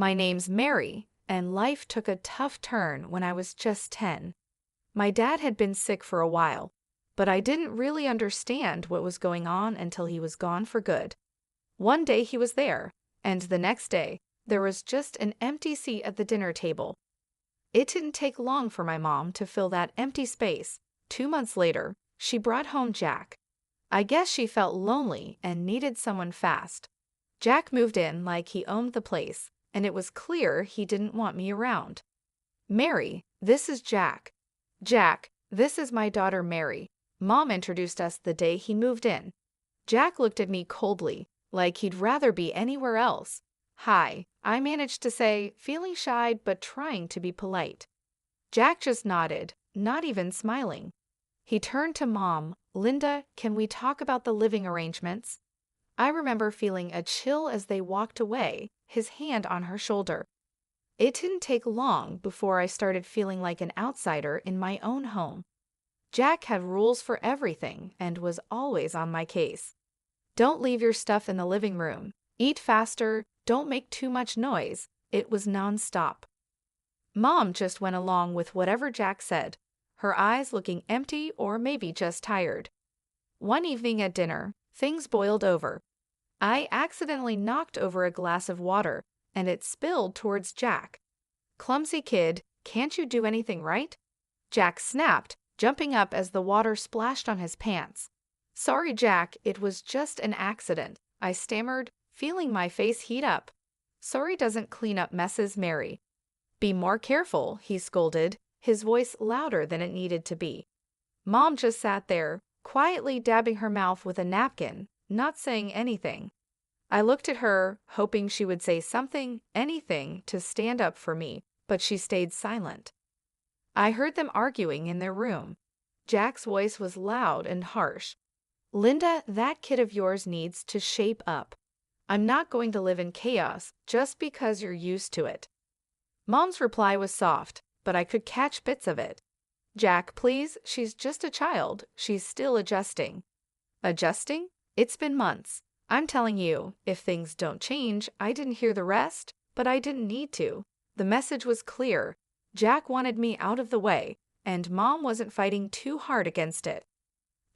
My name's Mary, and life took a tough turn when I was just 10. My dad had been sick for a while, but I didn't really understand what was going on until he was gone for good. One day he was there, and the next day, there was just an empty seat at the dinner table. It didn't take long for my mom to fill that empty space. 2 months later, she brought home Jack. I guess she felt lonely and needed someone fast. Jack moved in like he owned the place, and it was clear he didn't want me around. Mary, this is Jack. Jack, this is my daughter Mary. Mom introduced us the day he moved in. Jack looked at me coldly, like he'd rather be anywhere else. Hi, I managed to say, feeling shy but trying to be polite. Jack just nodded, not even smiling. He turned to Mom. Linda, can we talk about the living arrangements? I remember feeling a chill as they walked away, his hand on her shoulder. It didn't take long before I started feeling like an outsider in my own home. Jack had rules for everything and was always on my case. Don't leave your stuff in the living room. Eat faster. Don't make too much noise. It was nonstop. Mom just went along with whatever Jack said, her eyes looking empty or maybe just tired. One evening at dinner, things boiled over. I accidentally knocked over a glass of water, and it spilled towards Jack. Clumsy kid, can't you do anything right? Jack snapped, jumping up as the water splashed on his pants. Sorry, Jack, it was just an accident, I stammered, feeling my face heat up. Sorry doesn't clean up messes, Mary. Be more careful, he scolded, his voice louder than it needed to be. Mom just sat there, quietly dabbing her mouth with a napkin, not saying anything. I looked at her, hoping she would say something, anything, to stand up for me, but she stayed silent. I heard them arguing in their room. Jack's voice was loud and harsh. Linda, that kid of yours needs to shape up. I'm not going to live in chaos just because you're used to it. Mom's reply was soft, but I could catch bits of it. Jack, please, she's just a child. She's still adjusting. Adjusting? It's been months. I'm telling you, if things don't change, I didn't hear the rest, but I didn't need to. The message was clear. Jack wanted me out of the way, and Mom wasn't fighting too hard against it.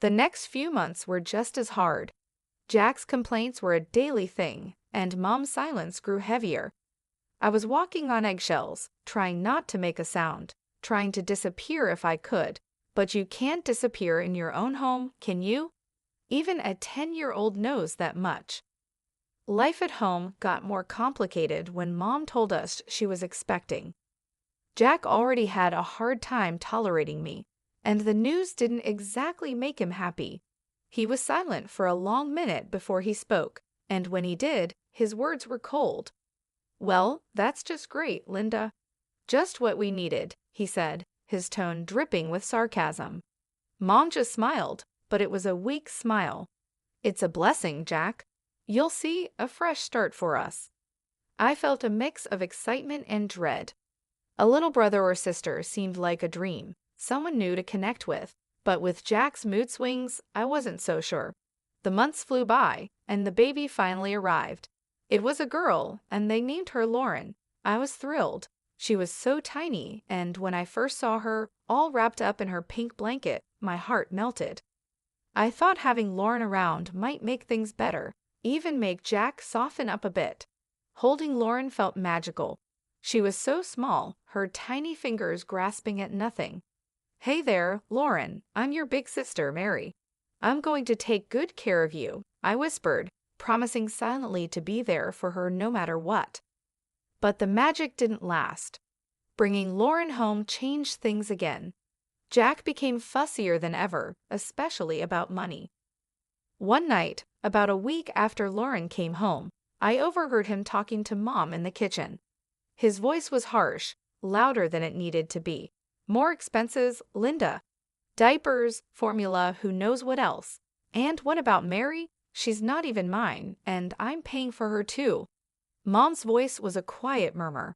The next few months were just as hard. Jack's complaints were a daily thing, and Mom's silence grew heavier. I was walking on eggshells, trying not to make a sound, trying to disappear if I could, but you can't disappear in your own home, can you? Even a 10-year-old knows that much. Life at home got more complicated when Mom told us she was expecting. Jack already had a hard time tolerating me, and the news didn't exactly make him happy. He was silent for a long minute before he spoke, and when he did, his words were cold. Well, that's just great, Linda. Just what we needed, he said, his tone dripping with sarcasm. Mom just smiled, but it was a weak smile. It's a blessing, Jack. You'll see, a fresh start for us. I felt a mix of excitement and dread. A little brother or sister seemed like a dream, someone new to connect with, but with Jack's mood swings, I wasn't so sure. The months flew by, and the baby finally arrived. It was a girl, and they named her Lauren. I was thrilled. She was so tiny, and when I first saw her, all wrapped up in her pink blanket, my heart melted. I thought having Lauren around might make things better, even make Jack soften up a bit. Holding Lauren felt magical. She was so small, her tiny fingers grasping at nothing. Hey there, Lauren, I'm your big sister, Mary. I'm going to take good care of you, I whispered, promising silently to be there for her no matter what. But the magic didn't last. Bringing Lauren home changed things again. Jack became fussier than ever, especially about money. One night, about a week after Lauren came home, I overheard him talking to Mom in the kitchen. His voice was harsh, louder than it needed to be. More expenses, Linda. Diapers, formula, who knows what else. And what about Mary? She's not even mine, and I'm paying for her too. Mom's voice was a quiet murmur.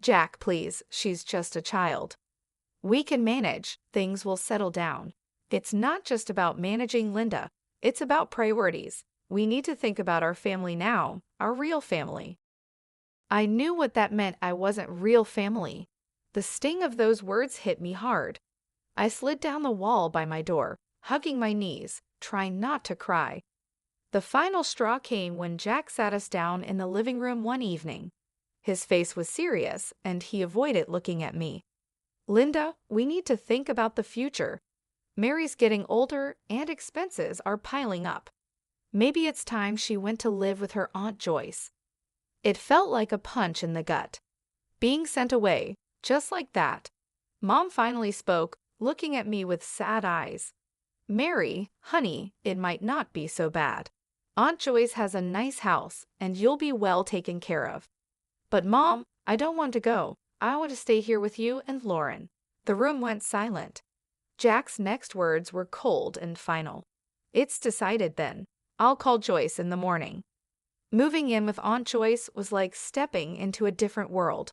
Jack, please, she's just a child. We can manage, things will settle down. It's not just about managing Linda, it's about priorities. We need to think about our family now, our real family. I knew what that meant. I wasn't real family. The sting of those words hit me hard. I slid down the wall by my door, hugging my knees, trying not to cry. The final straw came when Jack sat us down in the living room one evening. His face was serious, and he avoided looking at me. "Linda, we need to think about the future. Mary's getting older, and expenses are piling up. Maybe it's time she went to live with her Aunt Joyce." It felt like a punch in the gut. Being sent away, just like that. Mom finally spoke, looking at me with sad eyes. "Mary, honey, it might not be so bad. Aunt Joyce has a nice house, and you'll be well taken care of." "But Mom, I don't want to go. I want to stay here with you and Lauren." The room went silent. Jack's next words were cold and final. "It's decided then. I'll call Joyce in the morning." Moving in with Aunt Joyce was like stepping into a different world.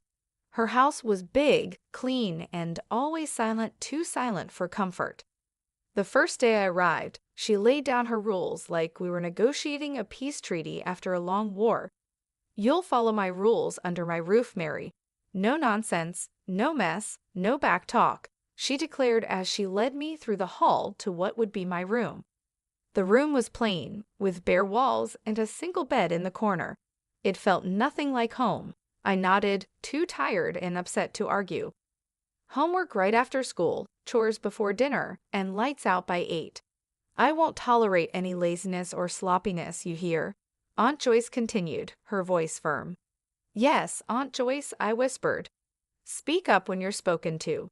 Her house was big, clean, and always silent, too silent for comfort. The first day I arrived, she laid down her rules like we were negotiating a peace treaty after a long war. "You'll follow my rules under my roof, Mary. No nonsense, no mess, no back talk," she declared as she led me through the hall to what would be my room. The room was plain, with bare walls and a single bed in the corner. It felt nothing like home. I nodded, too tired and upset to argue. "Homework right after school, chores before dinner, and lights out by 8. I won't tolerate any laziness or sloppiness, you hear?" Aunt Joyce continued, her voice firm. "Yes, Aunt Joyce," I whispered. "Speak up when you're spoken to."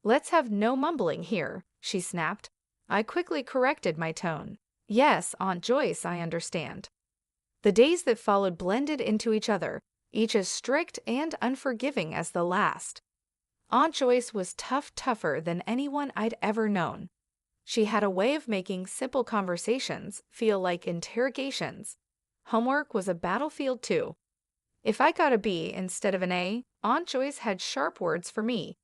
"Let's have no mumbling here," she snapped. I quickly corrected my tone. "Yes, Aunt Joyce, I understand." The days that followed blended into each other, each as strict and unforgiving as the last. Aunt Joyce was tougher than anyone I'd ever known. She had a way of making simple conversations feel like interrogations. Homework was a battlefield too. If I got a B instead of an A, Aunt Joyce had sharp words for me.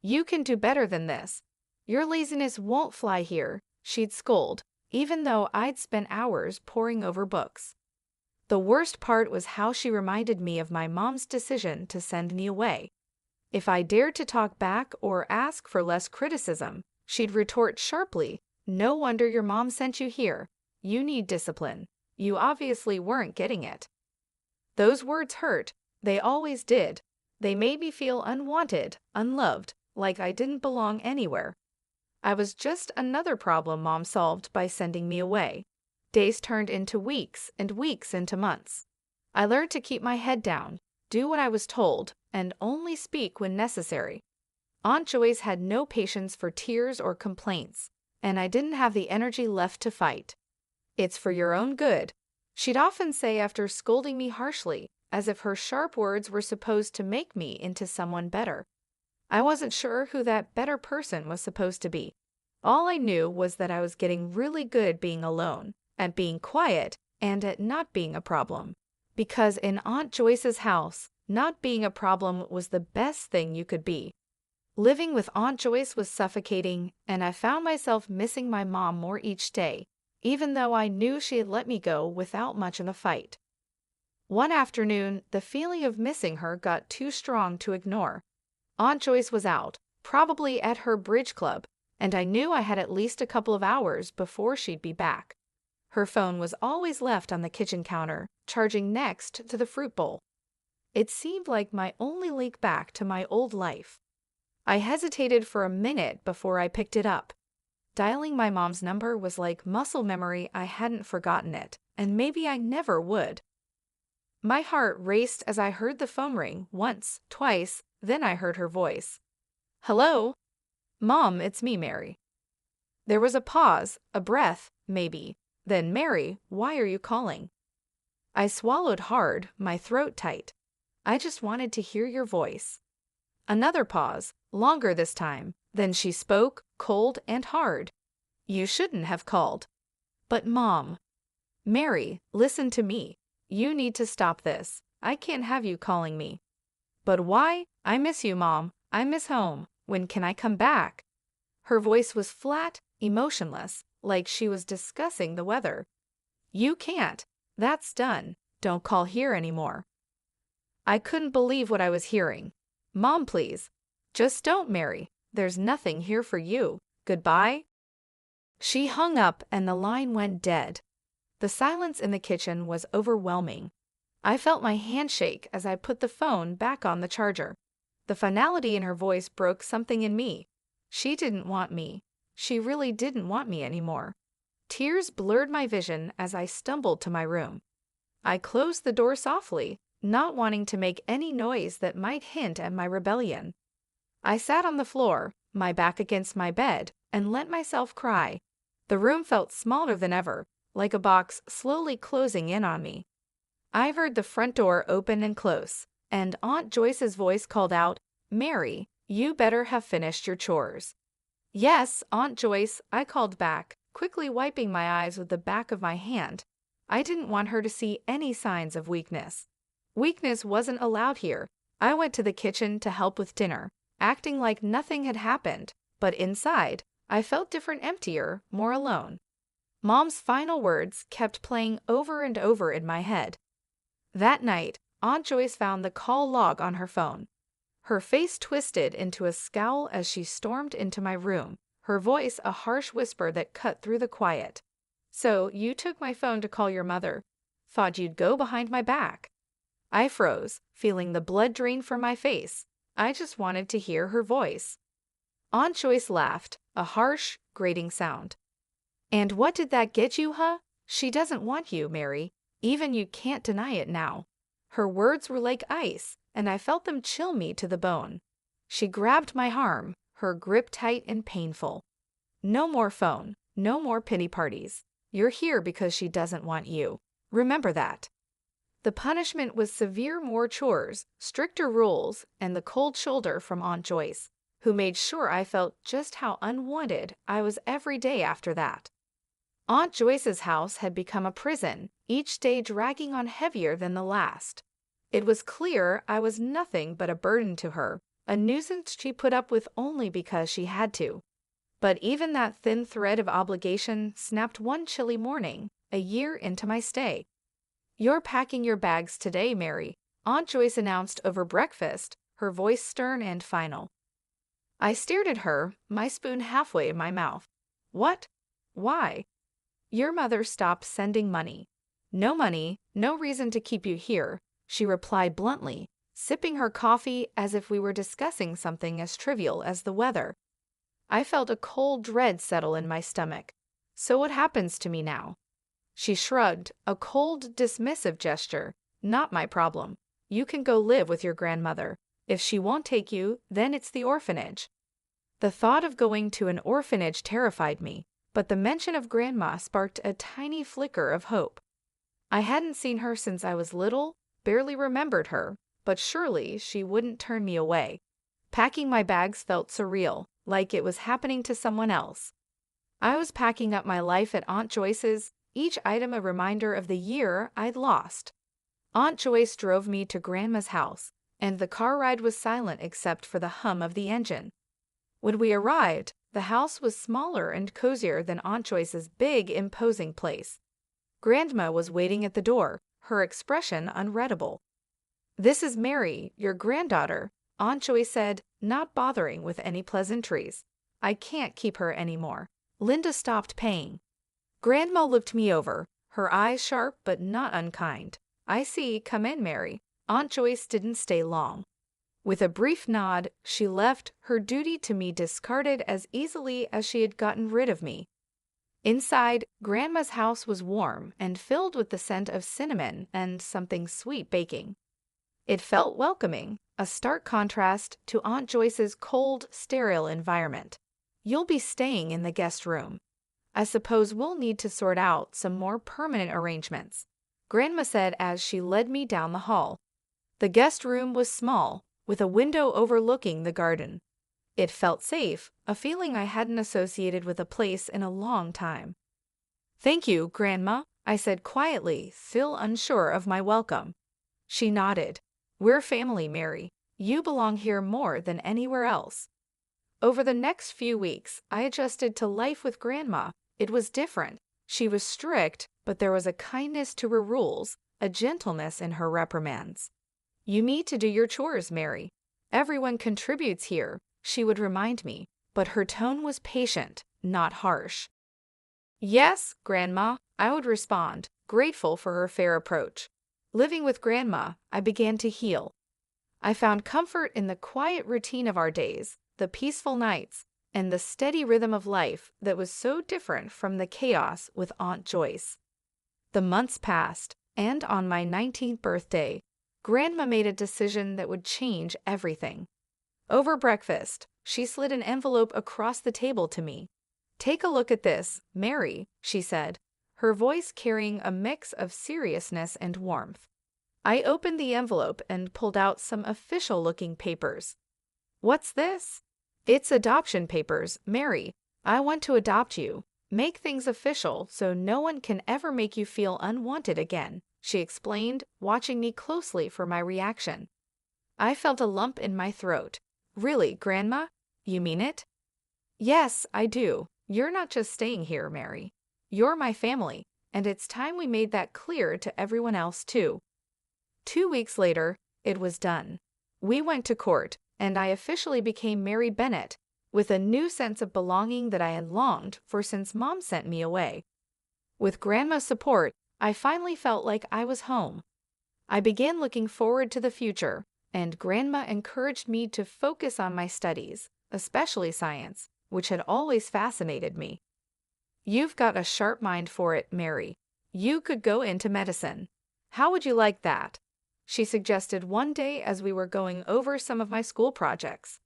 "You can do better than this. Your laziness won't fly here," she'd scold, even though I'd spent hours poring over books. The worst part was how she reminded me of my mom's decision to send me away. If I dared to talk back or ask for less criticism, she'd retort sharply, "No wonder your mom sent you here. You need discipline. You obviously weren't getting it." Those words hurt. They always did. They made me feel unwanted, unloved, like I didn't belong anywhere. I was just another problem Mom solved by sending me away. Days turned into weeks and weeks into months. I learned to keep my head down, do what I was told, and only speak when necessary. Aunt Joyce had no patience for tears or complaints, and I didn't have the energy left to fight. "It's for your own good," she'd often say after scolding me harshly, as if her sharp words were supposed to make me into someone better. I wasn't sure who that better person was supposed to be. All I knew was that I was getting really good being alone, at being quiet, and at not being a problem. Because in Aunt Joyce's house, not being a problem was the best thing you could be. Living with Aunt Joyce was suffocating, and I found myself missing my mom more each day, even though I knew she had let me go without much of a fight. One afternoon, the feeling of missing her got too strong to ignore. Aunt Joyce was out, probably at her bridge club, and I knew I had at least a couple of hours before she'd be back. Her phone was always left on the kitchen counter, charging next to the fruit bowl. It seemed like my only link back to my old life. I hesitated for a minute before I picked it up. Dialing my mom's number was like muscle memory. I hadn't forgotten it, and maybe I never would. My heart raced as I heard the phone ring once, twice, then I heard her voice. "Hello?" "Mom, it's me, Mary." There was a pause, a breath, maybe. Then, "Mary, why are you calling?" I swallowed hard, my throat tight. "I just wanted to hear your voice." Another pause, longer this time. Then she spoke, cold and hard. "You shouldn't have called." "But Mom." "Mary, listen to me. You need to stop this. I can't have you calling me." "But why? I miss you, Mom. I miss home. When can I come back?" Her voice was flat, emotionless, like she was discussing the weather. "You can't. That's done. Don't call here anymore." I couldn't believe what I was hearing. Mom, please. Just don't, Mary. There's nothing here for you. Goodbye. She hung up and the line went dead. The silence in the kitchen was overwhelming. I felt my hand shake as I put the phone back on the charger. The finality in her voice broke something in me. She didn't want me. She really didn't want me anymore. Tears blurred my vision as I stumbled to my room. I closed the door softly, not wanting to make any noise that might hint at my rebellion. I sat on the floor, my back against my bed, and let myself cry. The room felt smaller than ever, like a box slowly closing in on me. I heard the front door open and close, and Aunt Joyce's voice called out, "Mary, you better have finished your chores." "Yes, Aunt Joyce," I called back, quickly wiping my eyes with the back of my hand. I didn't want her to see any signs of weakness. Weakness wasn't allowed here. I went to the kitchen to help with dinner, acting like nothing had happened, but inside, I felt different, emptier, more alone. Mom's final words kept playing over and over in my head. That night, Aunt Joyce found the call log on her phone. Her face twisted into a scowl as she stormed into my room, her voice a harsh whisper that cut through the quiet. "So, you took my phone to call your mother. Thought you'd go behind my back." I froze, feeling the blood drain from my face. I just wanted to hear her voice. Aunt Joyce laughed, a harsh, grating sound. "And what did that get you, huh? She doesn't want you, Mary. Even you can't deny it now." Her words were like ice, and I felt them chill me to the bone. She grabbed my arm, her grip tight and painful. "No more phone, no more pity parties. You're here because she doesn't want you. Remember that." The punishment was severe, more chores, stricter rules, and the cold shoulder from Aunt Joyce, who made sure I felt just how unwanted I was every day after that. Aunt Joyce's house had become a prison, each day dragging on heavier than the last. It was clear I was nothing but a burden to her, a nuisance she put up with only because she had to. But even that thin thread of obligation snapped one chilly morning, a year into my stay. "You're packing your bags today, Mary," Aunt Joyce announced over breakfast, her voice stern and final. I stared at her, my spoon halfway in my mouth. "What? Why?" "Your mother stopped sending money." "No money, no reason to keep you here," she replied bluntly, sipping her coffee as if we were discussing something as trivial as the weather. I felt a cold dread settle in my stomach. "So what happens to me now?" She shrugged, a cold, dismissive gesture. "Not my problem. You can go live with your grandmother. If she won't take you, then it's the orphanage." The thought of going to an orphanage terrified me, but the mention of Grandma sparked a tiny flicker of hope. I hadn't seen her since I was little, barely remembered her, but surely she wouldn't turn me away. Packing my bags felt surreal, like it was happening to someone else. I was packing up my life at Aunt Joyce's, each item a reminder of the year I'd lost. Aunt Joyce drove me to Grandma's house, and the car ride was silent except for the hum of the engine. When we arrived, the house was smaller and cozier than Aunt Joyce's big, imposing place. Grandma was waiting at the door, her expression unreadable. "This is Mary, your granddaughter," Aunt Joyce said, not bothering with any pleasantries. "I can't keep her anymore. Linda stopped paying." Grandma looked me over, her eyes sharp but not unkind. "I see, come in, Mary." Aunt Joyce didn't stay long. With a brief nod, she left, her duty to me discarded as easily as she had gotten rid of me. Inside, Grandma's house was warm and filled with the scent of cinnamon and something sweet baking. It felt welcoming, a stark contrast to Aunt Joyce's cold, sterile environment. "You'll be staying in the guest room. I suppose we'll need to sort out some more permanent arrangements," Grandma said as she led me down the hall. The guest room was small, with a window overlooking the garden. It felt safe, a feeling I hadn't associated with a place in a long time. "Thank you, Grandma," I said quietly, still unsure of my welcome. She nodded. "We're family, Mary. You belong here more than anywhere else." Over the next few weeks, I adjusted to life with Grandma. It was different. She was strict, but there was a kindness to her rules, a gentleness in her reprimands. You need to do your chores, Mary. Everyone contributes here, she would remind me, but her tone was patient, not harsh. Yes, Grandma, I would respond, grateful for her fair approach. Living with Grandma, I began to heal. I found comfort in the quiet routine of our days, the peaceful nights, and the steady rhythm of life that was so different from the chaos with Aunt Joyce. The months passed, and on my 19th birthday, Grandma made a decision that would change everything. Over breakfast, she slid an envelope across the table to me. "Take a look at this, Mary," she said, her voice carrying a mix of seriousness and warmth. I opened the envelope and pulled out some official-looking papers. "What's this?" "It's adoption papers, Mary. I want to adopt you. Make things official so no one can ever make you feel unwanted again," she explained, watching me closely for my reaction. I felt a lump in my throat. "Really, Grandma? You mean it?" "Yes, I do. You're not just staying here, Mary. You're my family, and it's time we made that clear to everyone else, too." 2 weeks later, it was done. We went to court, and I officially became Mary Bennett, with a new sense of belonging that I had longed for since Mom sent me away. With Grandma's support, I finally felt like I was home. I began looking forward to the future, and Grandma encouraged me to focus on my studies, especially science, which had always fascinated me. "You've got a sharp mind for it, Mary. You could go into medicine. How would you like that?" she suggested one day as we were going over some of my school projects.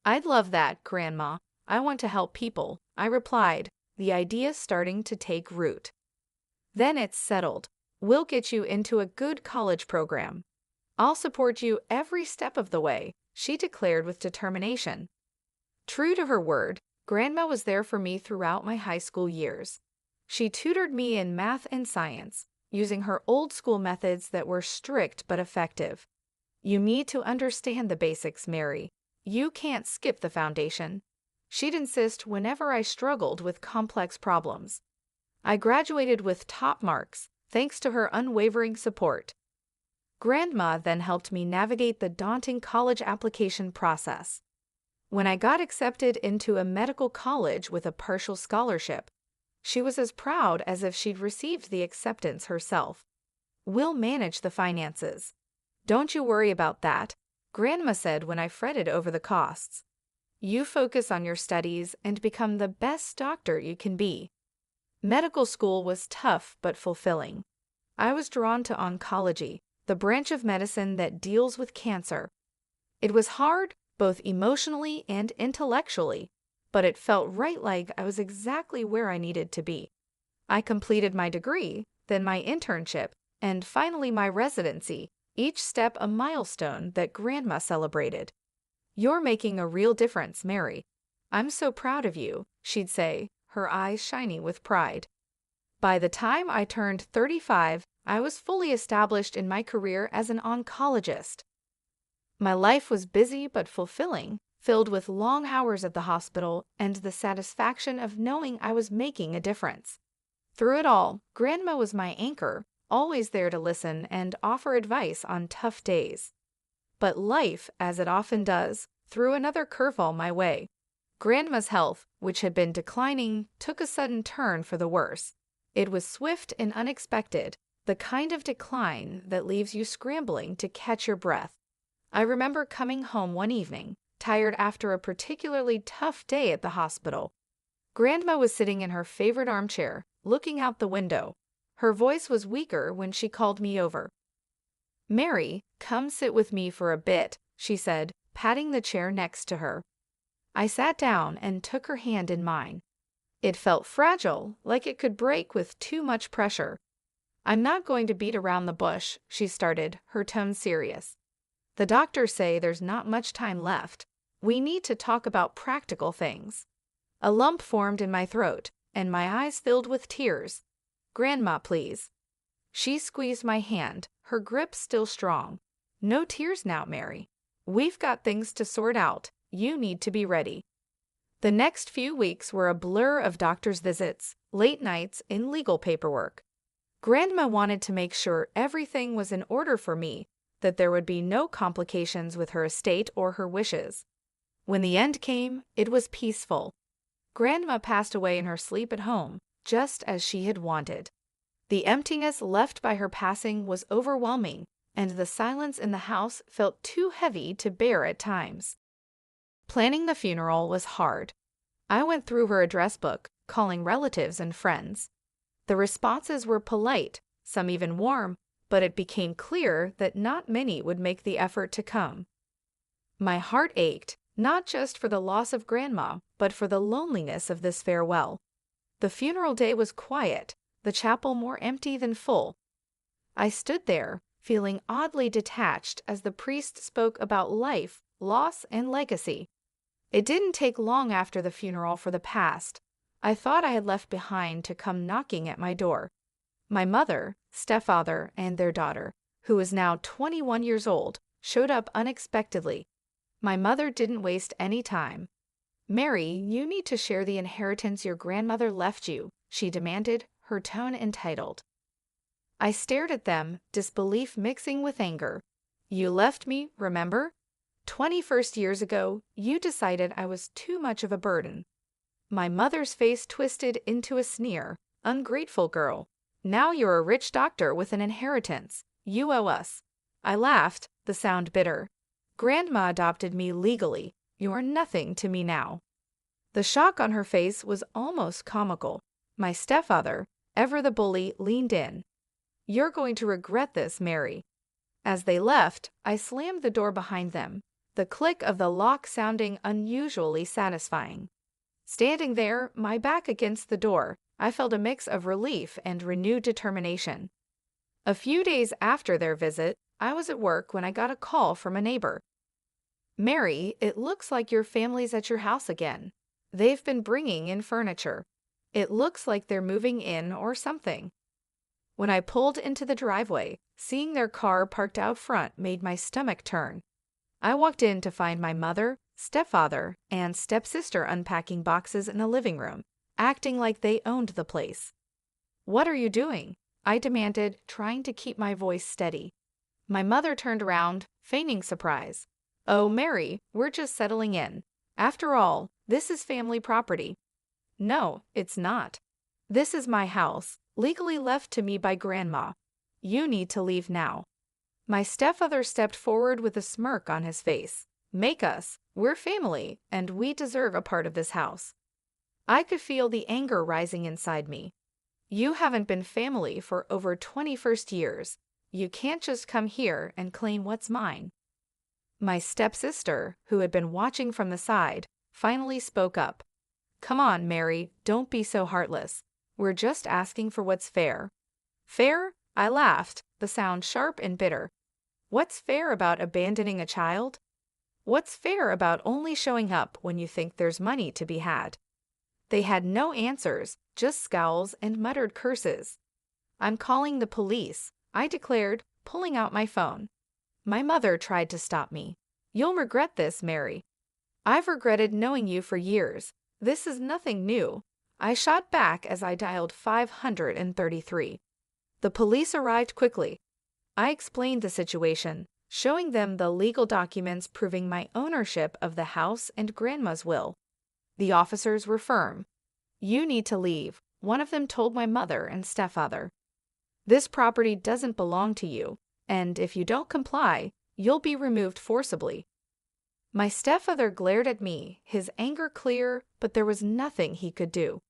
"I'd love that, Grandma. I want to help people," I replied, the idea starting to take root. "Then it's settled. We'll get you into a good college program. I'll support you every step of the way," she declared with determination. True to her word, Grandma was there for me throughout my high school years. She tutored me in math and science, using her old-school methods that were strict but effective. "You need to understand the basics, Mary. You can't skip the foundation," she'd insist whenever I struggled with complex problems. I graduated with top marks, thanks to her unwavering support. Grandma then helped me navigate the daunting college application process. When I got accepted into a medical college with a partial scholarship, she was as proud as if she'd received the acceptance herself. "We'll manage the finances. Don't you worry about that," Grandma said when I fretted over the costs. "You focus on your studies and become the best doctor you can be." Medical school was tough but fulfilling. I was drawn to oncology, the branch of medicine that deals with cancer. It was hard, both emotionally and intellectually, but it felt right, like I was exactly where I needed to be. I completed my degree, then my internship, and finally my residency, each step a milestone that Grandma celebrated. "You're making a real difference, Mary. I'm so proud of you," she'd say, her eyes shining with pride. By the time I turned 35, I was fully established in my career as an oncologist. My life was busy but fulfilling, filled with long hours at the hospital and the satisfaction of knowing I was making a difference. Through it all, Grandma was my anchor, always there to listen and offer advice on tough days. But life, as it often does, threw another curveball my way. Grandma's health, which had been declining, took a sudden turn for the worse. It was swift and unexpected, the kind of decline that leaves you scrambling to catch your breath. I remember coming home one evening, tired after a particularly tough day at the hospital. Grandma was sitting in her favorite armchair, looking out the window. Her voice was weaker when she called me over. "Mary, come sit with me for a bit," she said, patting the chair next to her. I sat down and took her hand in mine. It felt fragile, like it could break with too much pressure. "I'm not going to beat around the bush," she started, her tone serious. "The doctors say there's not much time left. We need to talk about practical things." A lump formed in my throat, and my eyes filled with tears. "Grandma, please." She squeezed my hand, her grip still strong. "No tears now, Mary. We've got things to sort out. You need to be ready." The next few weeks were a blur of doctor's visits, late nights, and legal paperwork. Grandma wanted to make sure everything was in order for me, that there would be no complications with her estate or her wishes. When the end came, it was peaceful. Grandma passed away in her sleep at home, just as she had wanted. The emptiness left by her passing was overwhelming, and the silence in the house felt too heavy to bear at times. Planning the funeral was hard. I went through her address book, calling relatives and friends. The responses were polite, some even warm, but it became clear that not many would make the effort to come. My heart ached, not just for the loss of Grandma, but for the loneliness of this farewell. The funeral day was quiet, the chapel more empty than full. I stood there, feeling oddly detached as the priest spoke about life, loss, and legacy. It didn't take long after the funeral for the past I thought I had left behind to come knocking at my door. My mother, stepfather, and their daughter, who was now 21 years old, showed up unexpectedly. My mother didn't waste any time. "Mary, you need to share the inheritance your grandmother left you," she demanded, her tone entitled. I stared at them, disbelief mixing with anger. "You left me, remember? 21 years ago, you decided I was too much of a burden." My mother's face twisted into a sneer. "Ungrateful girl. Now you're a rich doctor with an inheritance. You owe us." I laughed, the sound bitter. "Grandma adopted me legally. You're nothing to me now." The shock on her face was almost comical. My stepfather, ever the bully, leaned in. "You're going to regret this, Mary." As they left, I slammed the door behind them, the click of the lock sounding unusually satisfying. Standing there, my back against the door, I felt a mix of relief and renewed determination. A few days after their visit, I was at work when I got a call from a neighbor. "Mary, it looks like your family's at your house again. They've been bringing in furniture. It looks like they're moving in or something." When I pulled into the driveway, seeing their car parked out front made my stomach turn. I walked in to find my mother, stepfather, and stepsister unpacking boxes in the living room, acting like they owned the place. "What are you doing?" I demanded, trying to keep my voice steady. My mother turned around, feigning surprise. "Oh, Mary, we're just settling in. After all, this is family property." "No, it's not. This is my house, legally left to me by Grandma. You need to leave now." My stepfather stepped forward with a smirk on his face. "Make us. We're family, and we deserve a part of this house." I could feel the anger rising inside me. "You haven't been family for over 21 years. You can't just come here and claim what's mine." My stepsister, who had been watching from the side, finally spoke up. "Come on, Mary, don't be so heartless. We're just asking for what's fair." "Fair?" I laughed, the sound sharp and bitter. "What's fair about abandoning a child? What's fair about only showing up when you think there's money to be had?" They had no answers, just scowls and muttered curses. "I'm calling the police," I declared, pulling out my phone. My mother tried to stop me. "You'll regret this, Mary." "I've regretted knowing you for years. This is nothing new." I shot back as I dialed 533. The police arrived quickly. I explained the situation, showing them the legal documents proving my ownership of the house and Grandma's will. The officers were firm. "You need to leave," one of them told my mother and stepfather. "This property doesn't belong to you, and if you don't comply, you'll be removed forcibly." My stepfather glared at me, his anger clear, but there was nothing he could do.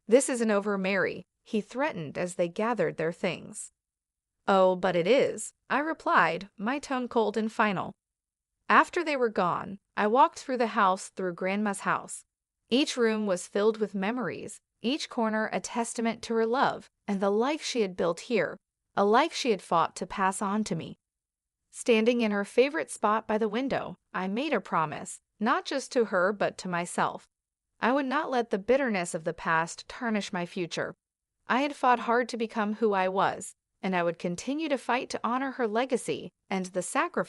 "This isn't over, Mary," he threatened as they gathered their things. "Oh, but it is," I replied, my tone cold and final. After they were gone, I walked through the house through Grandma's house. Each room was filled with memories, each corner a testament to her love and the life she had built here, a life she had fought to pass on to me. Standing in her favorite spot by the window, I made a promise, not just to her but to myself. I would not let the bitterness of the past tarnish my future. I had fought hard to become who I was, and I would continue to fight to honor her legacy and the sacrifice